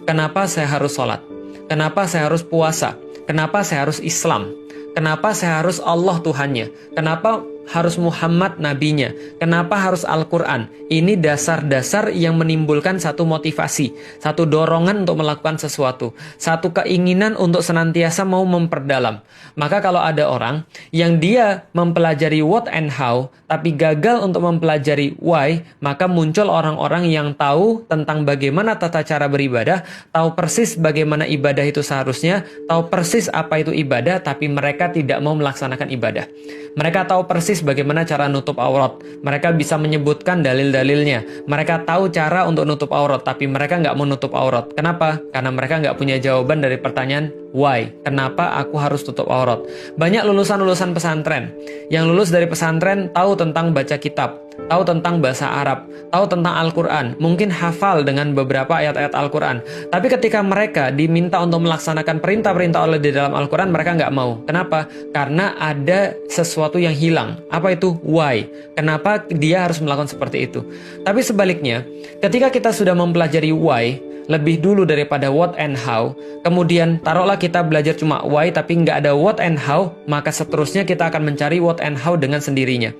Kenapa saya harus sholat? Kenapa saya harus puasa? Kenapa saya harus Islam? Kenapa saya harus Allah Tuhannya? Kenapa harus Muhammad nabinya? Kenapa harus Al-Quran? Ini dasar-dasar yang menimbulkan satu motivasi, satu dorongan untuk melakukan sesuatu, satu keinginan untuk senantiasa mau memperdalam. Maka kalau ada orang yang dia mempelajari what and how, tapi gagal untuk mempelajari why, maka muncul orang-orang yang tahu tentang bagaimana tata cara beribadah, tahu persis bagaimana ibadah itu seharusnya, tahu persis apa itu ibadah, tapi mereka tidak mau melaksanakan ibadah. Mereka tahu persis bagaimana cara nutup aurat. Mereka bisa menyebutkan dalil-dalilnya. Mereka tahu cara untuk nutup aurat, tapi mereka nggak mau nutup aurat. Kenapa? Karena mereka nggak punya jawaban dari pertanyaan why. Kenapa aku harus tutup aurat? Banyak lulusan-lulusan pesantren yang lulus dari pesantren tahu tentang baca kitab, tahu tentang bahasa Arab, tahu tentang Al-Quran, mungkin hafal dengan beberapa ayat-ayat Al-Quran. Tapi ketika mereka diminta untuk melaksanakan perintah-perintah Allah di dalam Al-Quran, mereka nggak mau. Kenapa? Karena ada sesuatu yang hilang. Apa itu? Why? Kenapa dia harus melakukan seperti itu? Tapi sebaliknya, ketika kita sudah mempelajari why, lebih dulu daripada what and how, kemudian taruhlah kita belajar cuma why tapi nggak ada what and how, maka seterusnya kita akan mencari what and how dengan sendirinya.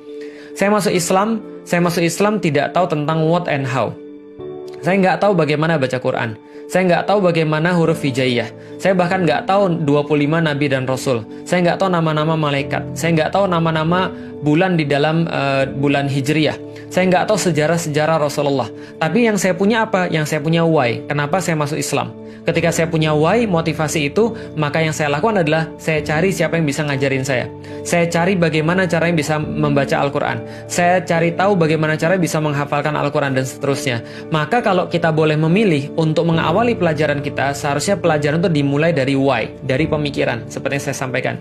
Saya masuk Islam tidak tahu tentang what and how. Saya nggak tahu bagaimana baca Quran. Saya nggak tahu bagaimana huruf hijaiyah. Saya bahkan nggak tahu 25 nabi dan rasul. Saya nggak tahu nama-nama malaikat. Saya nggak tahu nama-nama bulan di dalam bulan hijriyah. Saya nggak tahu sejarah-sejarah Rasulullah. Tapi yang saya punya apa? Yang saya punya why. Kenapa saya masuk Islam? Ketika saya punya why, motivasi itu, maka yang saya lakukan adalah saya cari siapa yang bisa ngajarin saya. Saya cari bagaimana cara yang bisa membaca Al-Quran. Saya cari tahu bagaimana cara bisa menghafalkan Al-Quran dan seterusnya. Maka kalau kita boleh memilih untuk mengawali pelajaran kita, seharusnya pelajaran itu dimulai dari why, dari pemikiran, seperti yang saya sampaikan.